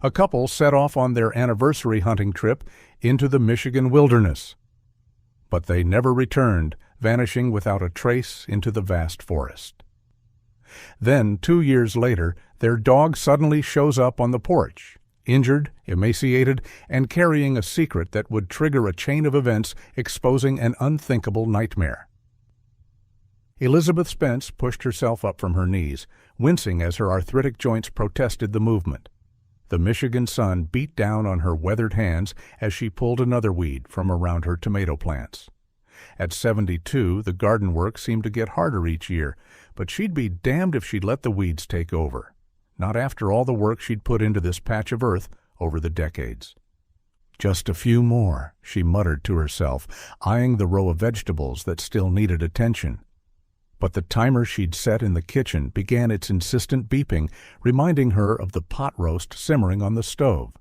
A couple set off on their anniversary hunting trip into the Michigan wilderness. But they never returned, vanishing without a trace into the vast forest. Then, 2 years later, their dog suddenly shows up on the porch, injured, emaciated, and carrying a secret that would trigger a chain of events exposing an unthinkable nightmare. Elizabeth Spence pushed herself up from her knees, wincing as her arthritic joints protested the movement. The Michigan sun beat down on her weathered hands as she pulled another weed from around her tomato plants. At 72, the garden work seemed to get harder each year, but she'd be damned if she'd let the weeds take over. Not after all the work she'd put into this patch of earth over the decades. Just a few more, she muttered to herself, eyeing the row of vegetables that still needed attention. But the timer she'd set in the kitchen began its insistent beeping, reminding her of the pot roast simmering on the stove.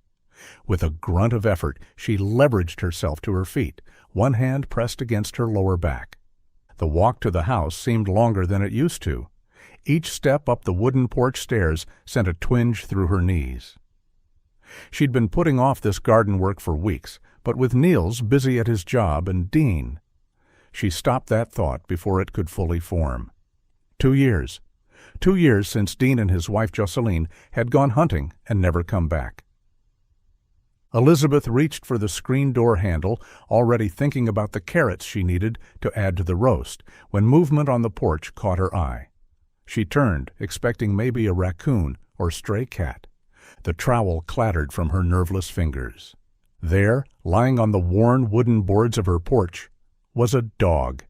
With a grunt of effort, she leveraged herself to her feet, one hand pressed against her lower back. The walk to the house seemed longer than it used to. Each step up the wooden porch stairs sent a twinge through her knees. She'd been putting off this garden work for weeks, but with Niels busy at his job and Dean, she stopped that thought before it could fully form. 2 years. 2 years since Dean and his wife Jocelyn had gone hunting and never come back. Elizabeth reached for the screen door handle, already thinking about the carrots she needed to add to the roast, when movement on the porch caught her eye. She turned, expecting maybe a raccoon or stray cat. The trowel clattered from her nerveless fingers. There, lying on the worn wooden boards of her porch, was a dog.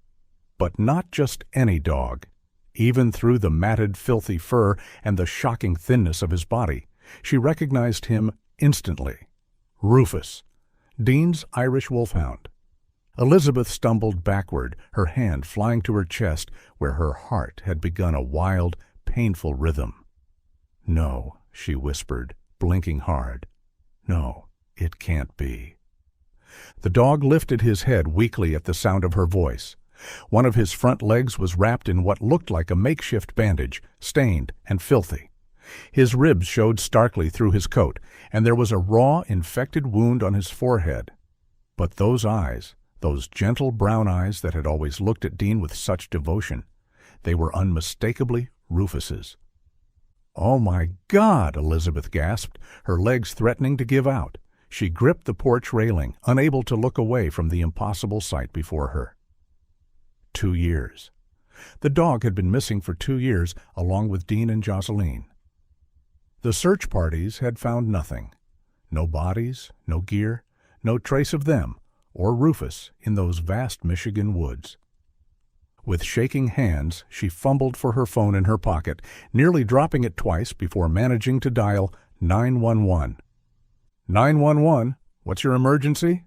But not just any dog. Even through the matted, filthy fur and the shocking thinness of his body, she recognized him instantly. Rufus, Dean's Irish wolfhound. Elizabeth stumbled backward, her hand flying to her chest where her heart had begun a wild, painful rhythm. "No," she whispered, blinking hard. "No, it can't be." The dog lifted his head weakly at the sound of her voice. One of his front legs was wrapped in what looked like a makeshift bandage, stained and filthy. His ribs showed starkly through his coat, and there was a raw, infected wound on his forehead. But those eyes, those gentle brown eyes that had always looked at Dean with such devotion, they were unmistakably Rufus's. "Oh, my God!" Elizabeth gasped, her legs threatening to give out. She gripped the porch railing, unable to look away from the impossible sight before her. 2 years. The dog had been missing for 2 years, along with Dean and Jocelyn. The search parties had found nothing. No bodies, no gear, no trace of them, or Rufus, in those vast Michigan woods. With shaking hands, she fumbled for her phone in her pocket, nearly dropping it twice before managing to dial 911. 911, what's your emergency?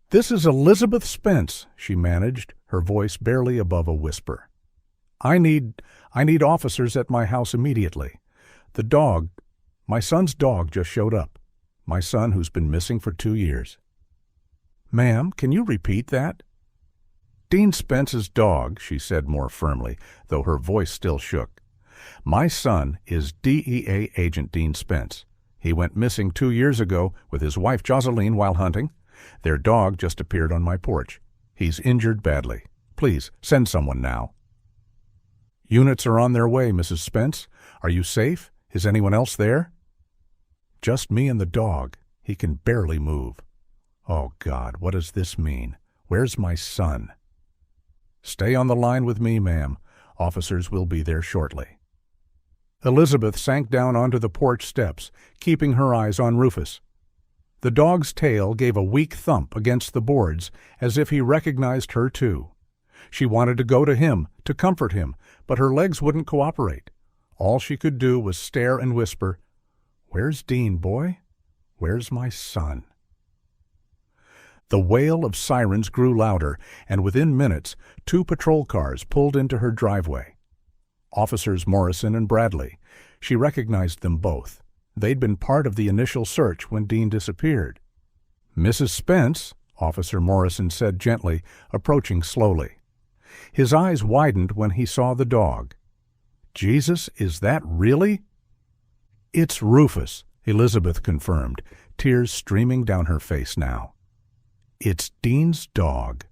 "This is Elizabeth Spence," she managed, her voice barely above a whisper. I need officers at my house immediately. My son's dog just showed up. My son who's been missing for 2 years. "Ma'am, can you repeat that?" "Dean Spence's dog," she said more firmly, though her voice still shook. "My son is DEA agent Dean Spence. He went missing 2 years ago with his wife Jocelyn while hunting. Their dog just appeared on my porch. He's injured badly. Please, send someone now." "Units are on their way, Mrs. Spence. Are you safe? Is anyone else there?" "Just me and the dog. He can barely move." "Oh, God, what does this mean? Where's my son?" "Stay on the line with me, ma'am. Officers will be there shortly." Elizabeth sank down onto the porch steps, keeping her eyes on Rufus. The dog's tail gave a weak thump against the boards, as if he recognized her too. She wanted to go to him, to comfort him, but her legs wouldn't cooperate. All she could do was stare and whisper, "Where's Dean, boy? Where's my son?" The wail of sirens grew louder, and within minutes, 2 patrol cars pulled into her driveway. Officers Morrison and Bradley. She recognized them both. They'd been part of the initial search when Dean disappeared. "Mrs. Spence," Officer Morrison said gently, approaching slowly. His eyes widened when he saw the dog. "Jesus, is that really?" "It's Rufus," Elizabeth confirmed, tears streaming down her face now. It's Dean's dog.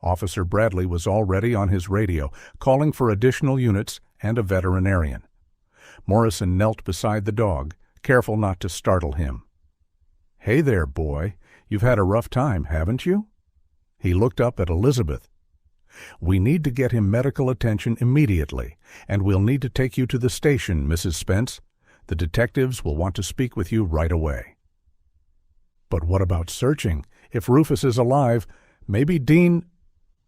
Officer Bradley was already on his radio, calling for additional units and a veterinarian. Morrison knelt beside the dog, careful not to startle him. "Hey there, boy. You've had a rough time, haven't you?" He looked up at Elizabeth. "We need to get him medical attention immediately, and we'll need to take you to the station, Mrs. Spence. The detectives will want to speak with you right away." "But what about searching? If Rufus is alive, maybe Dean—"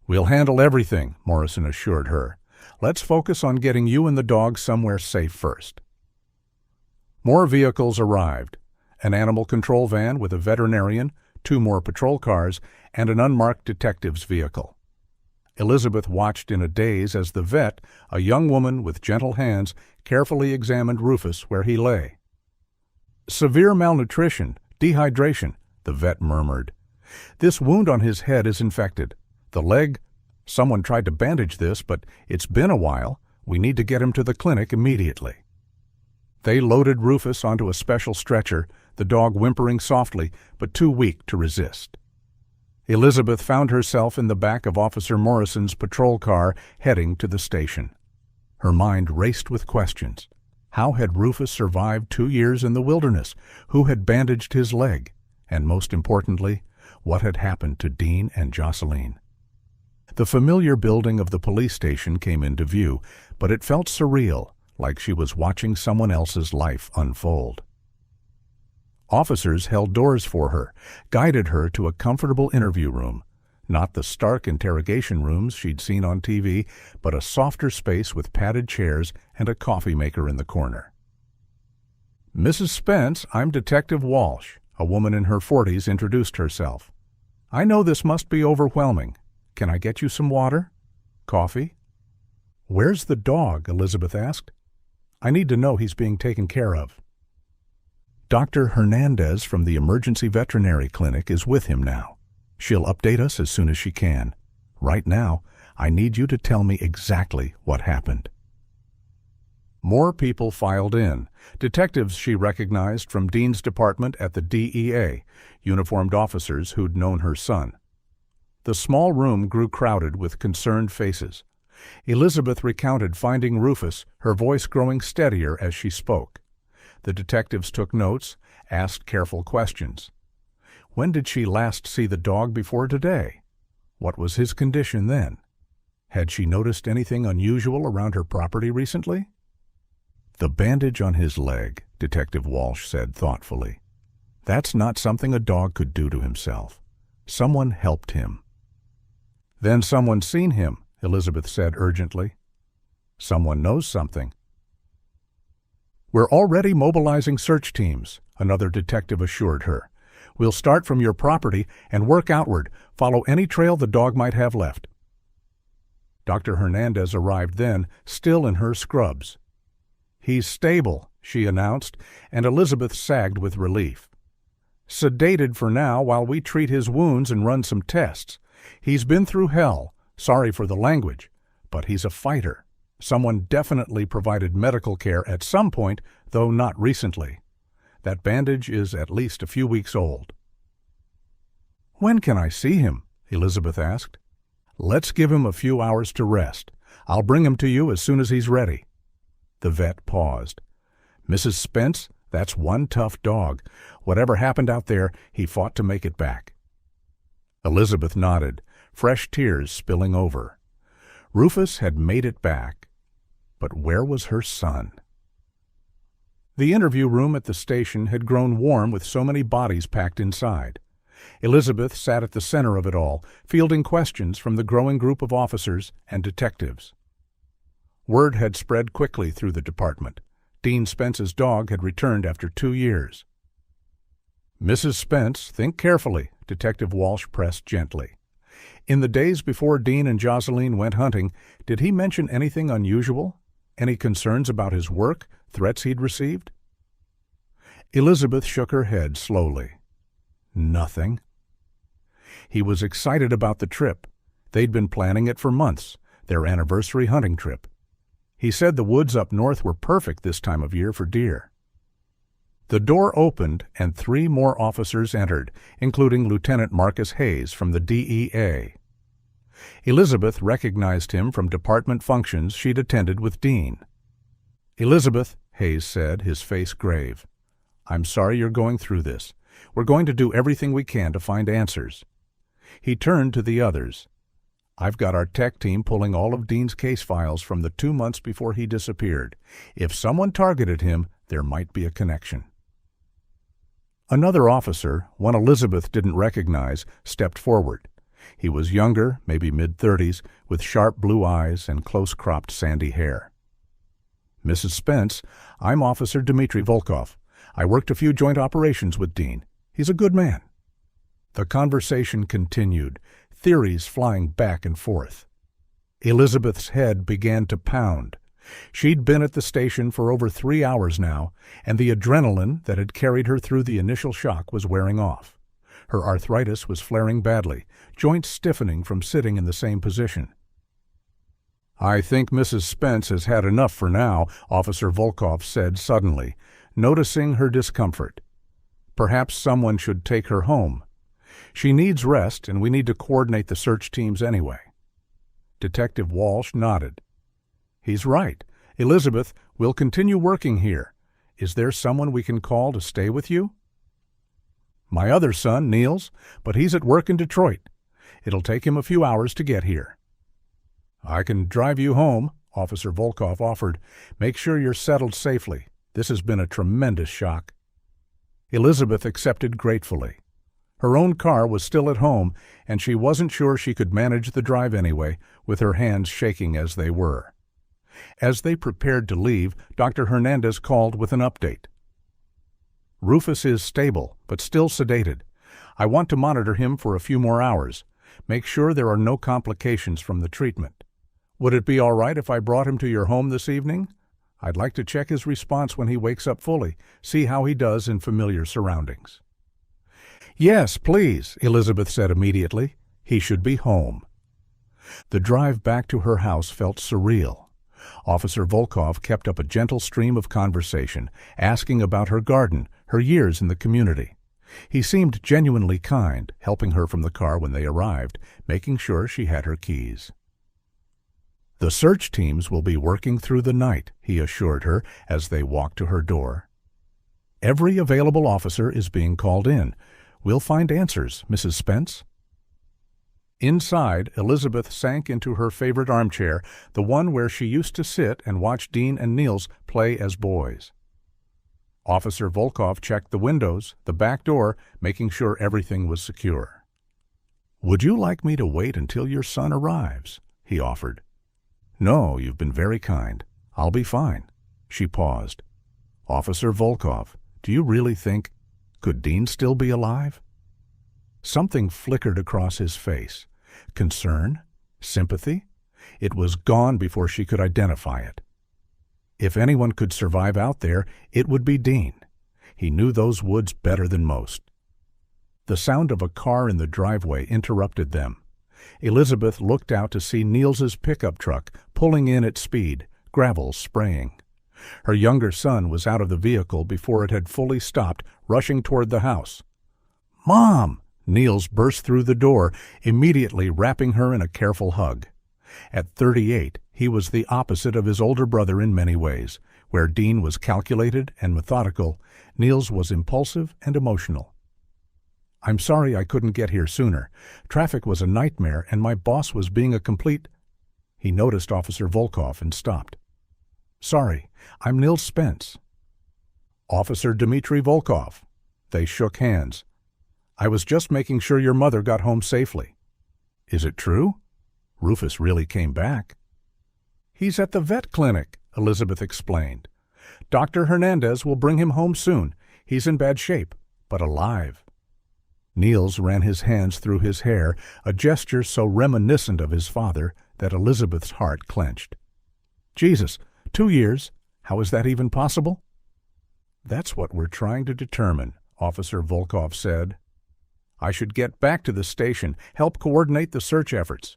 "We'll handle everything," Morrison assured her. "Let's focus on getting you and the dog somewhere safe first." More vehicles arrived. An animal control van with a veterinarian, 2 more patrol cars, and an unmarked detective's vehicle. Elizabeth watched in a daze as the vet, a young woman with gentle hands, carefully examined Rufus where he lay. "Severe malnutrition, dehydration," the vet murmured. "This wound on his head is infected. The leg, someone tried to bandage this, but it's been a while. We need to get him to the clinic immediately." They loaded Rufus onto a special stretcher, the dog whimpering softly, but too weak to resist. Elizabeth found herself in the back of Officer Morrison's patrol car, heading to the station. Her mind raced with questions. How had Rufus survived 2 years in the wilderness? Who had bandaged his leg? And most importantly, what had happened to Dean and Jocelyn? The familiar building of the police station came into view, but it felt surreal, like she was watching someone else's life unfold. Officers held doors for her, guided her to a comfortable interview room, not the stark interrogation rooms she'd seen on TV, but a softer space with padded chairs and a coffee maker in the corner. "Mrs. Spence, I'm Detective Walsh," a woman in her 40s introduced herself. "I know this must be overwhelming. Can I get you some water? Coffee?" "Where's the dog?" Elizabeth asked. "I need to know he's being taken care of." "Dr. Hernandez from the Emergency Veterinary Clinic is with him now. She'll update us as soon as she can. Right now, I need you to tell me exactly what happened." More people filed in. Detectives she recognized from Dean's department at the DEA, uniformed officers who'd known her son. The small room grew crowded with concerned faces. Elizabeth recounted finding Rufus, her voice growing steadier as she spoke. The detectives took notes, asked careful questions. When did she last see the dog before today? What was his condition then? Had she noticed anything unusual around her property recently? "The bandage on his leg," Detective Walsh said thoughtfully. "That's not something a dog could do to himself. Someone helped him." "Then someone's seen him," Elizabeth said urgently. "Someone knows something." "We're already mobilizing search teams," another detective assured her. "We'll start from your property and work outward, follow any trail the dog might have left." Dr. Hernandez arrived then, still in her scrubs. "He's stable," she announced, and Elizabeth sagged with relief. "Sedated for now while we treat his wounds and run some tests. He's been through hell, sorry for the language, but he's a fighter. Someone definitely provided medical care at some point, though not recently. That bandage is at least a few weeks old." "When can I see him?" Elizabeth asked. "Let's give him a few hours to rest. I'll bring him to you as soon as he's ready." The vet paused. "Mrs. Spence, that's one tough dog. Whatever happened out there, he fought to make it back." Elizabeth nodded, fresh tears spilling over. Rufus had made it back. But where was her son? The interview room at the station had grown warm with so many bodies packed inside. Elizabeth sat at the center of it all, fielding questions from the growing group of officers and detectives. Word had spread quickly through the department. Dean Spence's dog had returned after 2 years. "Mrs. Spence, think carefully," Detective Walsh pressed gently. "In the days before Dean and Jocelyn went hunting, did he mention anything unusual? Any concerns about his work, threats he'd received?" Elizabeth shook her head slowly. "Nothing." He was excited about the trip. They'd been planning it for months, their anniversary hunting trip. He said the woods up north were perfect this time of year for deer. The door opened and 3 more officers entered, including Lieutenant Marcus Hayes from the DEA. Elizabeth recognized him from department functions she'd attended with Dean. "Elizabeth," Hayes said, his face grave, "I'm sorry you're going through this. We're going to do everything we can to find answers." He turned to the others. "I've got our tech team pulling all of Dean's case files from the 2 months before he disappeared. If someone targeted him, there might be a connection." Another officer, one Elizabeth didn't recognize, stepped forward. He was younger, maybe mid-30s, with sharp blue eyes and close-cropped sandy hair. "Mrs. Spence, I'm Officer Dmitry Volkov. I worked a few joint operations with Dean. He's a good man." The conversation continued, theories flying back and forth. Elizabeth's head began to pound. She'd been at the station for over 3 hours now, and the adrenaline that had carried her through the initial shock was wearing off. Her arthritis was flaring badly, joints stiffening from sitting in the same position. "I think Mrs. Spence has had enough for now," Officer Volkov said suddenly, noticing her discomfort. "Perhaps someone should take her home. She needs rest, and we need to coordinate the search teams anyway." Detective Walsh nodded. "He's right. Elizabeth, we'll continue working here. Is there someone we can call to stay with you?" "My other son, Niels, but he's at work in Detroit. It'll take him a few hours to get here." "I can drive you home," Officer Volkov offered. "Make sure you're settled safely. This has been a tremendous shock." Elizabeth accepted gratefully. Her own car was still at home, and she wasn't sure she could manage the drive anyway, with her hands shaking as they were. As they prepared to leave, Dr. Hernandez called with an update. "Rufus is stable, but still sedated. I want to monitor him for a few more hours. Make sure there are no complications from the treatment. Would it be all right if I brought him to your home this evening? I'd like to check his response when he wakes up fully, see how he does in familiar surroundings." "Yes, please," Elizabeth said immediately. He should be home. The drive back to her house felt surreal. Officer Volkov kept up a gentle stream of conversation, asking about her garden, her years in the community. He seemed genuinely kind, helping her from the car when they arrived, making sure she had her keys. "The search teams will be working through the night," he assured her as they walked to her door. "Every available officer is being called in. We'll find answers, Mrs. Spence." Inside, Elizabeth sank into her favorite armchair, the one where she used to sit and watch Dean and Niels play as boys. Officer Volkov checked the windows, the back door, making sure everything was secure. "Would you like me to wait until your son arrives?" he offered. "No, you've been very kind. I'll be fine." She paused. "Officer Volkov, do you really think... Could Dean still be alive?" Something flickered across his face. Concern? Sympathy? It was gone before she could identify it. If anyone could survive out there, it would be Dean. He knew those woods better than most. The sound of a car in the driveway interrupted them. Elizabeth looked out to see Niels's pickup truck pulling in at speed, gravel spraying. Her younger son was out of the vehicle before it had fully stopped, rushing toward the house. "Mom!" Niels burst through the door, immediately wrapping her in a careful hug. At 38, he was the opposite of his older brother in many ways. Where Dean was calculated and methodical, Niels was impulsive and emotional. "I'm sorry I couldn't get here sooner. Traffic was a nightmare, and my boss was being a complete—" He noticed Officer Volkov and stopped. "Sorry, I'm Niels Spence." "Officer Dmitry Volkov." They shook hands. "I was just making sure your mother got home safely." "Is it true? Rufus really came back." "He's at the vet clinic," Elizabeth explained. "Dr. Hernandez will bring him home soon. He's in bad shape, but alive." Niels ran his hands through his hair, a gesture so reminiscent of his father that Elizabeth's heart clenched. "Jesus, 2 years? How is that even possible?" "That's what we're trying to determine," Officer Volkov said. "I should get back to the station, help coordinate the search efforts."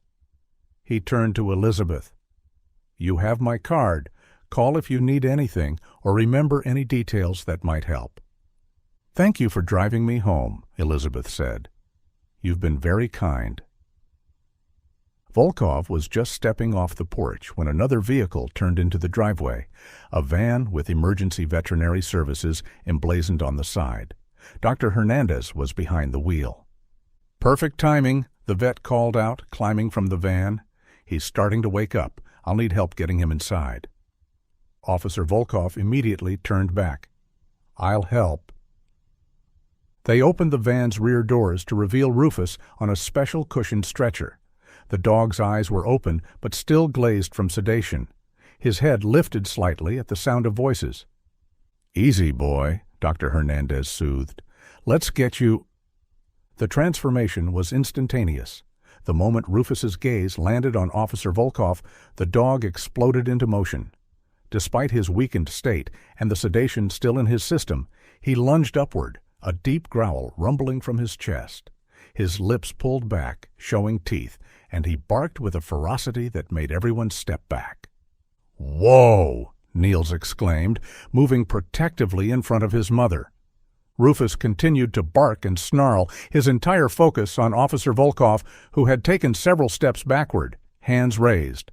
He turned to Elizabeth. "You have my card. Call if you need anything or remember any details that might help." "Thank you for driving me home," Elizabeth said. "You've been very kind." Volkov was just stepping off the porch when another vehicle turned into the driveway, a van with emergency veterinary services emblazoned on the side. Dr. Hernandez was behind the wheel. "Perfect timing," the vet called out, climbing from the van. "He's starting to wake up. I'll need help getting him inside." Officer Volkov immediately turned back. "I'll help." They opened the van's rear doors to reveal Rufus on a special cushioned stretcher. The dog's eyes were open, but still glazed from sedation. His head lifted slightly at the sound of voices. "Easy, boy," Dr. Hernandez soothed. "Let's get you—" The transformation was instantaneous. The moment Rufus's gaze landed on Officer Volkov, the dog exploded into motion. Despite his weakened state and the sedation still in his system, he lunged upward, a deep growl rumbling from his chest. His lips pulled back, showing teeth, and he barked with a ferocity that made everyone step back. "Whoa!" Niels exclaimed, moving protectively in front of his mother. Rufus continued to bark and snarl, his entire focus on Officer Volkov, who had taken several steps backward, hands raised.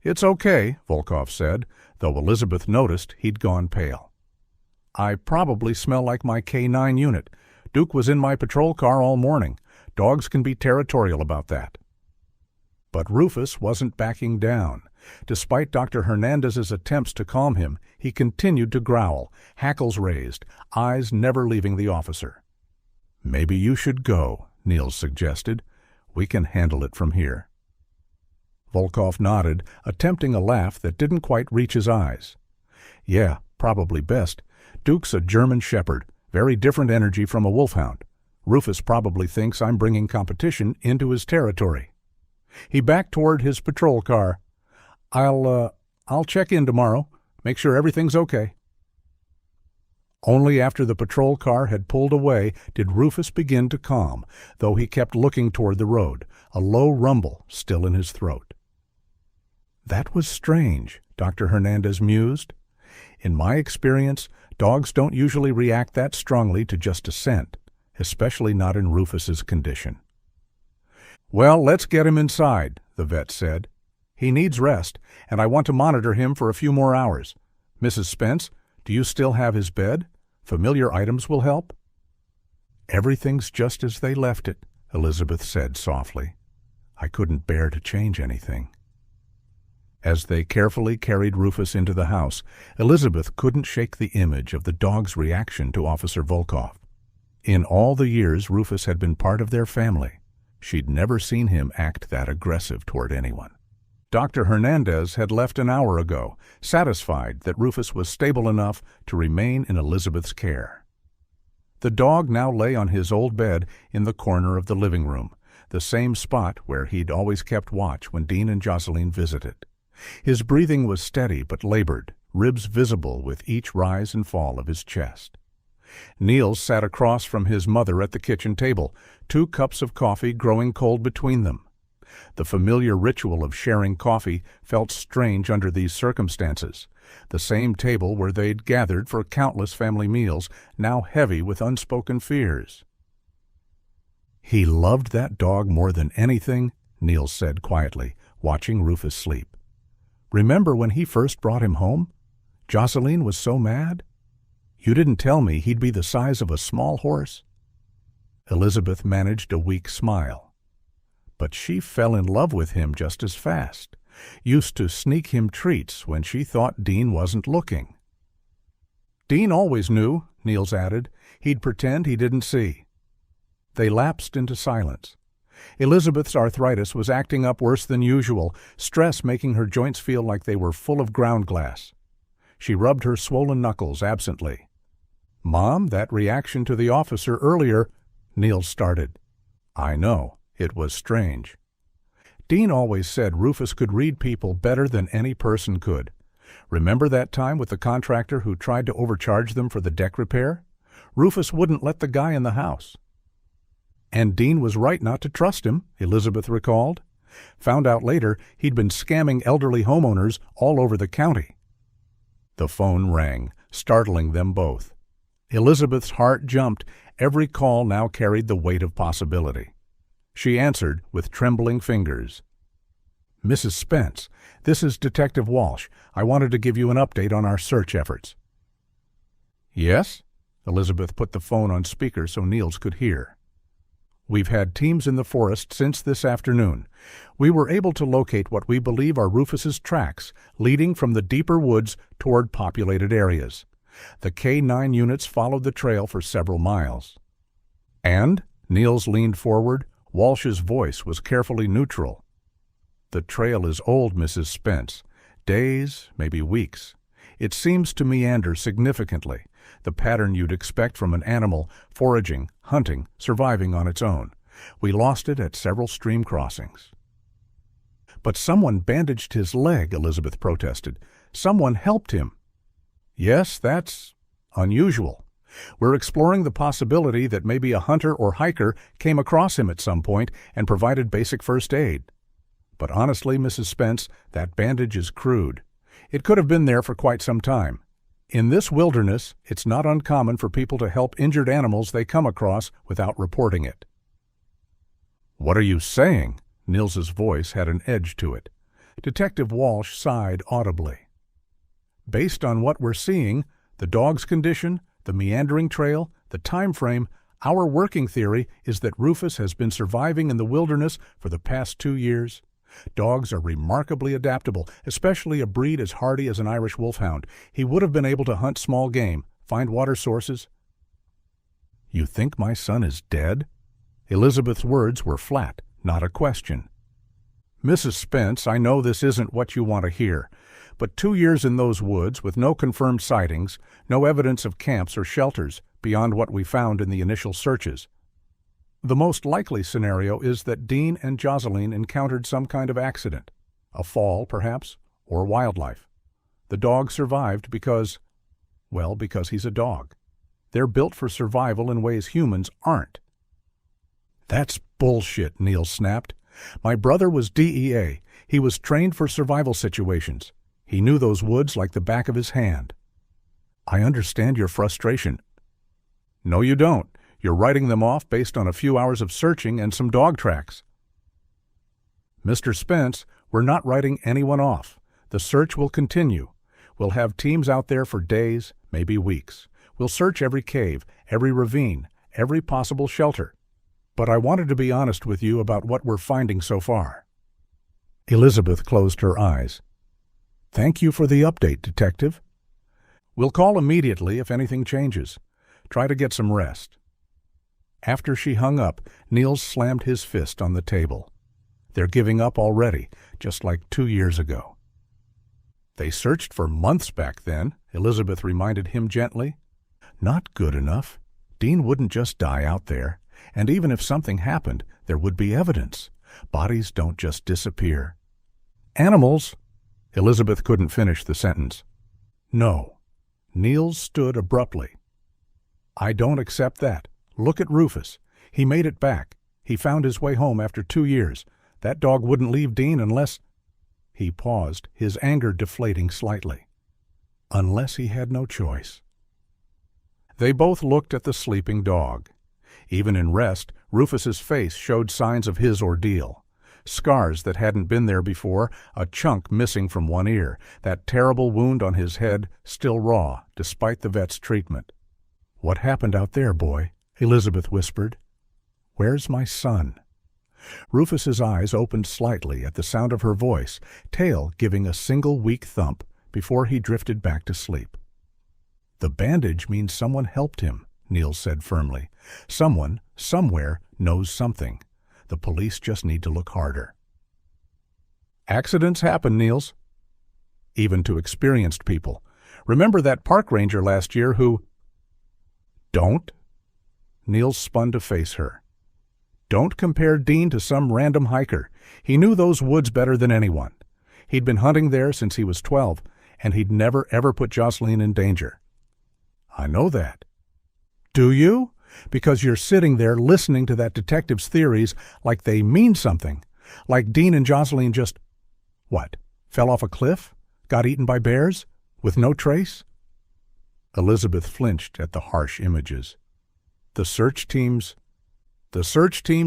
"It's okay," Volkov said, though Elizabeth noticed he'd gone pale. "I probably smell like my K9 unit. Duke was in my patrol car all morning. Dogs can be territorial about that." But Rufus wasn't backing down. Despite Dr. Hernandez's attempts to calm him, he continued to growl, hackles raised, eyes never leaving the officer. "Maybe you should go," Niels suggested. "We can handle it from here." Volkov nodded, attempting a laugh that didn't quite reach his eyes. "Yeah, probably best. Duke's a German shepherd, very different energy from a wolfhound. Rufus probably thinks I'm bringing competition into his territory." He backed toward his patrol car. I'll check in tomorrow. Make sure everything's okay." Only after the patrol car had pulled away did Rufus begin to calm, though he kept looking toward the road, a low rumble still in his throat. "That was strange," Dr. Hernandez mused. "In my experience, dogs don't usually react that strongly to just a scent, especially not in Rufus's condition." "Well, let's get him inside," the vet said. "He needs rest, and I want to monitor him for a few more hours. Mrs. Spence, do you still have his bed? Familiar items will help." "Everything's just as they left it," Elizabeth said softly. "I couldn't bear to change anything." As they carefully carried Rufus into the house, Elizabeth couldn't shake the image of the dog's reaction to Officer Volkov. In all the years Rufus had been part of their family, she'd never seen him act that aggressive toward anyone. Dr. Hernandez had left an hour ago, satisfied that Rufus was stable enough to remain in Elizabeth's care. The dog now lay on his old bed in the corner of the living room, the same spot where he'd always kept watch when Dean and Jocelyn visited. His breathing was steady but labored, ribs visible with each rise and fall of his chest. Niels sat across from his mother at the kitchen table, 2 cups of coffee growing cold between them. The familiar ritual of sharing coffee felt strange under these circumstances. The same table where they'd gathered for countless family meals, now heavy with unspoken fears. "He loved that dog more than anything," Niels said quietly, watching Rufus sleep. "Remember when he first brought him home? Jocelyn was so mad. You didn't tell me he'd be the size of a small horse." Elizabeth managed a weak smile. But she fell in love with him just as fast, used to sneak him treats when she thought Dean wasn't looking. "Dean always knew," Niels added. "He'd pretend he didn't see." They lapsed into silence. Elizabeth's arthritis was acting up worse than usual, stress making her joints feel like they were full of ground glass. She rubbed her swollen knuckles absently. "Mom, that reaction to the officer earlier—" Niels started. "I know. It was strange. Dean always said Rufus could read people better than any person could. Remember that time with the contractor who tried to overcharge them for the deck repair? Rufus wouldn't let the guy in the house. And Dean was right not to trust him, Elizabeth recalled. Found out later he'd been scamming elderly homeowners all over the county." The phone rang, startling them both. Elizabeth's heart jumped. Every call now carried the weight of possibility. She answered with trembling fingers. "Mrs. Spence, this is Detective Walsh. I wanted to give you an update on our search efforts." "Yes?" Elizabeth put the phone on speaker so Niels could hear. "We've had teams in the forest since this afternoon. We were able to locate what we believe are Rufus's tracks, leading from the deeper woods toward populated areas. The K-9 units followed the trail for several miles." "And?" Niels leaned forward. Walsh's voice was carefully neutral. "The trail is old, Mrs. Spence. Days, maybe weeks. It seems to meander significantly, the pattern you'd expect from an animal foraging, hunting, surviving on its own. We lost it at several stream crossings." "But someone bandaged his leg," Elizabeth protested. "Someone helped him." "Yes, that's unusual. We're exploring the possibility that maybe a hunter or hiker came across him at some point and provided basic first aid. But honestly, Mrs. Spence, that bandage is crude. It could have been there for quite some time. In this wilderness, it's not uncommon for people to help injured animals they come across without reporting it." "What are you saying?" Niels's voice had an edge to it. Detective Walsh sighed audibly. "Based on what we're seeing, the dog's condition, the meandering trail, the time frame, our working theory is that Rufus has been surviving in the wilderness for the past 2 years. Dogs are remarkably adaptable, especially a breed as hardy as an Irish wolfhound. He would have been able to hunt small game, find water sources." "You think my son is dead?" Elizabeth's words were flat, not a question. "Mrs. Spence, I know this isn't what you want to hear, but 2 years in those woods with no confirmed sightings, no evidence of camps or shelters beyond what we found in the initial searches. The most likely scenario is that Dean and Jocelyn encountered some kind of accident, a fall, perhaps, or wildlife. The dog survived because he's a dog. They're built for survival in ways humans aren't." "That's bullshit," Niels snapped. "My brother was DEA. He was trained for survival situations. He knew those woods like the back of his hand." "I understand your frustration." "No, you don't. You're writing them off based on a few hours of searching and some dog tracks." "Mr. Spence, we're not writing anyone off. The search will continue. We'll have teams out there for days, maybe weeks. We'll search every cave, every ravine, every possible shelter. But I wanted to be honest with you about what we're finding so far." Elizabeth closed her eyes. "Thank you for the update, Detective. We'll call immediately if anything changes. Try to get some rest." After she hung up, Niels slammed his fist on the table. "They're giving up already, just like 2 years ago." "They searched for months back then," Elizabeth reminded him gently. "Not good enough. Dean wouldn't just die out there. And even if something happened, there would be evidence. Bodies don't just disappear." "Animals—" Elizabeth couldn't finish the sentence. "No." Niels stood abruptly. "I don't accept that. Look at Rufus. He made it back. He found his way home after 2 years. That dog wouldn't leave Dean unless—" He paused, his anger deflating slightly. "Unless he had no choice." They both looked at the sleeping dog. Even in rest, Rufus's face showed signs of his ordeal. Scars that hadn't been there before, a chunk missing from one ear, that terrible wound on his head still raw, despite the vet's treatment. "What happened out there, boy?" Elizabeth whispered. "Where's my son?" Rufus's eyes opened slightly at the sound of her voice, tail giving a single weak thump before he drifted back to sleep. "The bandage means someone helped him," Niels said firmly. "Someone, somewhere, knows something. The police just need to look harder." "Accidents happen, Niels. Even to experienced people. Remember that park ranger last year who—" "Don't?" Niels spun to face her. "Don't compare Dean to some random hiker. He knew those woods better than anyone. He'd been hunting there since he was 12, and he'd never ever put Jocelyn in danger." "I know that." "Do you? Because you're sitting there listening to that detective's theories like they mean something. Like Dean and Jocelyn just, what, fell off a cliff? Got eaten by bears? With no trace?" Elizabeth flinched at the harsh images. The search teams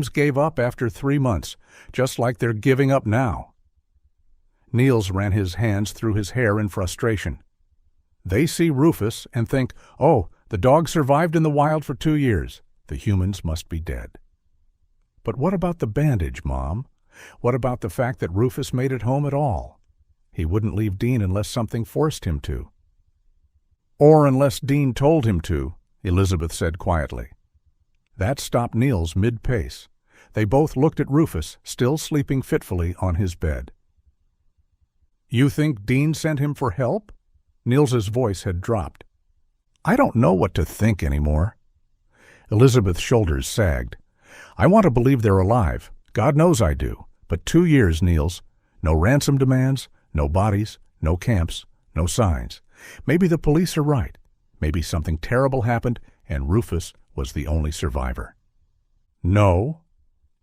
gave up after 3 months, just like they're giving up now. Niels ran his hands through his hair in frustration. They see Rufus and think, oh, the dog survived in the wild for 2 years. The humans must be dead. But what about the bandage, Mom? What about the fact that Rufus made it home at all? He wouldn't leave Dean unless something forced him to. Or unless Dean told him to, Elizabeth said quietly. That stopped Niels mid-pace. They both looked at Rufus, still sleeping fitfully on his bed. You think Dean sent him for help? Niels's voice had dropped. I don't know what to think anymore. Elizabeth's shoulders sagged. I want to believe they're alive. God knows I do. But 2 years, Niels. No ransom demands, no bodies, no camps, no signs. Maybe the police are right. Maybe something terrible happened and Rufus was the only survivor. No.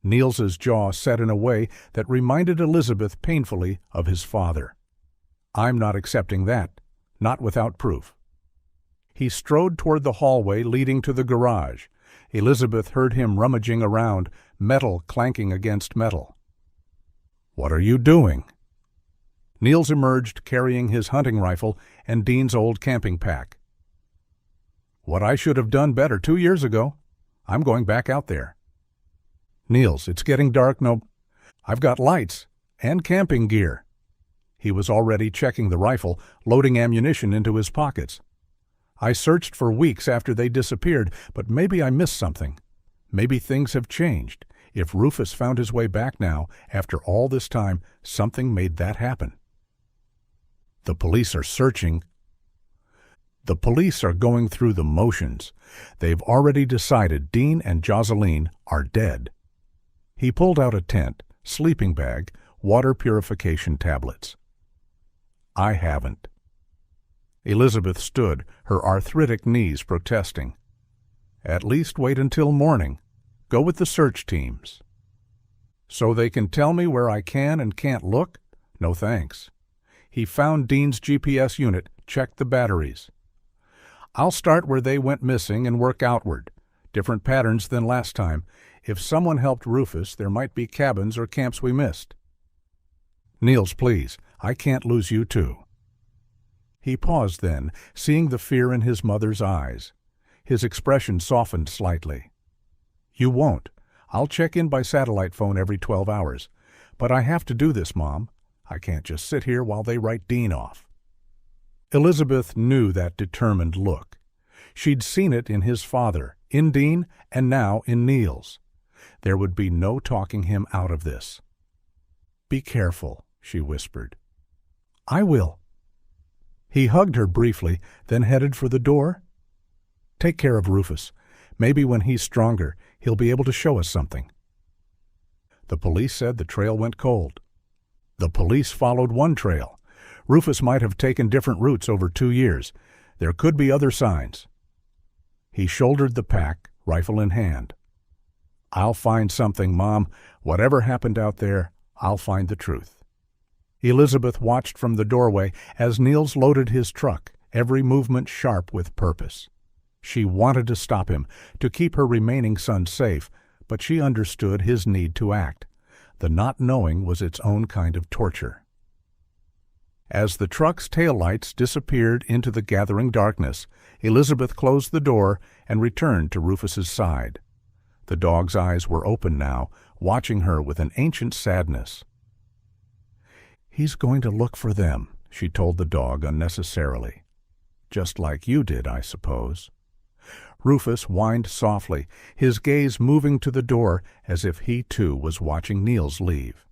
Niels's jaw set in a way that reminded Elizabeth painfully of his father. I'm not accepting that. Not without proof. He strode toward the hallway leading to the garage. Elizabeth heard him rummaging around, metal clanking against metal. What are you doing? Niels emerged carrying his hunting rifle and Dean's old camping pack. What I should have done better 2 years ago. I'm going back out there. Niels, it's getting dark. No, I've got lights and camping gear. He was already checking the rifle, loading ammunition into his pockets. I searched for weeks after they disappeared, but maybe I missed something. Maybe things have changed. If Rufus found his way back now, after all this time, something made that happen. The police are searching. The police are going through the motions. They've already decided Dean and Jocelyn are dead. He pulled out a tent, sleeping bag, water purification tablets. I haven't. Elizabeth stood, her arthritic knees protesting. At least wait until morning. Go with the search teams. So they can tell me where I can and can't look? No thanks. He found Dean's GPS unit, checked the batteries. I'll start where they went missing and work outward. Different patterns than last time. If someone helped Rufus, there might be cabins or camps we missed. Niels, please, I can't lose you too. He paused then, seeing the fear in his mother's eyes. His expression softened slightly. You won't. I'll check in by satellite phone every 12 hours. But I have to do this, Mom. I can't just sit here while they write Dean off. Elizabeth knew that determined look. She'd seen it in his father, in Dean, and now in Niels. There would be no talking him out of this. Be careful, she whispered. I will. He hugged her briefly, then headed for the door. Take care of Rufus. Maybe when he's stronger, he'll be able to show us something. The police said the trail went cold. The police followed one trail. Rufus might have taken different routes over 2 years. There could be other signs. He shouldered the pack, rifle in hand. I'll find something, Mom. Whatever happened out there, I'll find the truth. Elizabeth watched from the doorway as Niels loaded his truck, every movement sharp with purpose. She wanted to stop him, to keep her remaining son safe, but she understood his need to act. The not knowing was its own kind of torture. As the truck's taillights disappeared into the gathering darkness, Elizabeth closed the door and returned to Rufus's side. The dog's eyes were open now, watching her with an ancient sadness. He's going to look for them, she told the dog unnecessarily. Just like you did, I suppose. Rufus whined softly, his gaze moving to the door as if he too was watching Niels leave.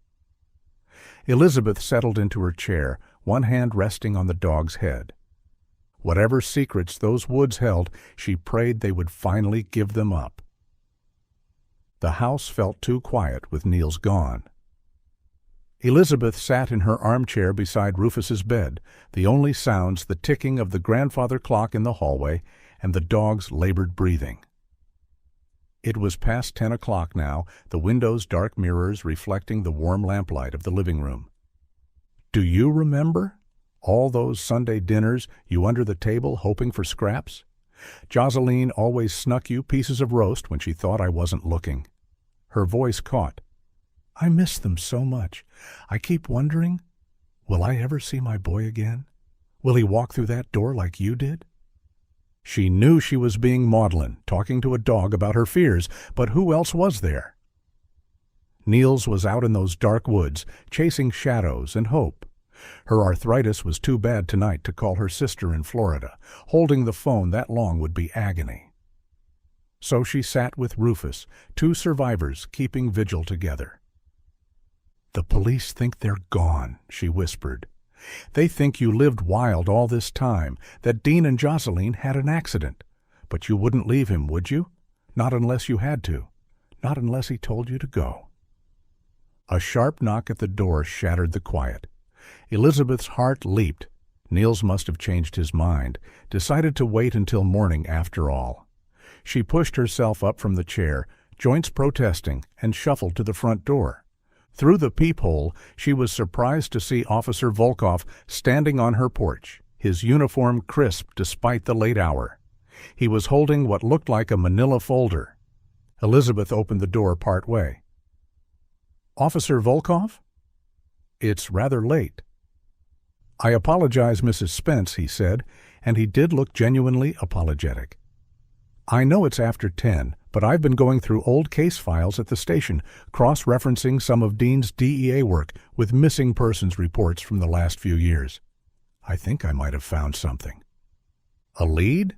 Elizabeth settled into her chair, one hand resting on the dog's head. Whatever secrets those woods held, she prayed they would finally give them up. The house felt too quiet with Niels gone. Elizabeth sat in her armchair beside Rufus's bed, the only sounds the ticking of the grandfather clock in the hallway and the dog's labored breathing. It was past 10 o'clock now, the window's dark mirrors reflecting the warm lamplight of the living room. Do you remember? All those Sunday dinners, you under the table hoping for scraps? Joseline always snuck you pieces of roast when she thought I wasn't looking. Her voice caught. I miss them so much. I keep wondering, will I ever see my boy again? Will he walk through that door like you did? She knew she was being maudlin, talking to a dog about her fears, but who else was there? Niels was out in those dark woods, chasing shadows and hope. Her arthritis was too bad tonight to call her sister in Florida. Holding the phone that long would be agony. So she sat with Rufus, 2 survivors keeping vigil together. The police think they're gone, she whispered. They think you lived wild all this time, that Dean and Joseline had an accident. But you wouldn't leave him, would you? Not unless you had to. Not unless he told you to go. A sharp knock at the door shattered the quiet. Elizabeth's heart leaped. Niels must have changed his mind, decided to wait until morning after all. She pushed herself up from the chair, joints protesting, and shuffled to the front door. Through the peephole, she was surprised to see Officer Volkov standing on her porch, his uniform crisp despite the late hour. He was holding what looked like a manila folder. Elizabeth opened the door part way. Officer Volkov? It's rather late. I apologize, Mrs. Spence, he said, and he did look genuinely apologetic. I know it's after 10, but I've been going through old case files at the station, cross-referencing some of Dean's DEA work with missing persons reports from the last few years. I think I might have found something. A lead?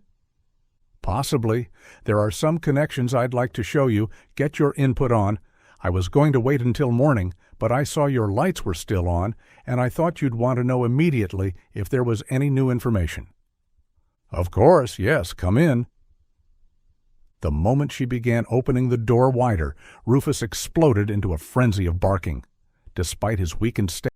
Possibly. There are some connections I'd like to show you, get your input on. I was going to wait until morning, but I saw your lights were still on, and I thought you'd want to know immediately if there was any new information. Of course, yes, come in. The moment she began opening the door wider, Rufus exploded into a frenzy of barking. Despite his weakened state,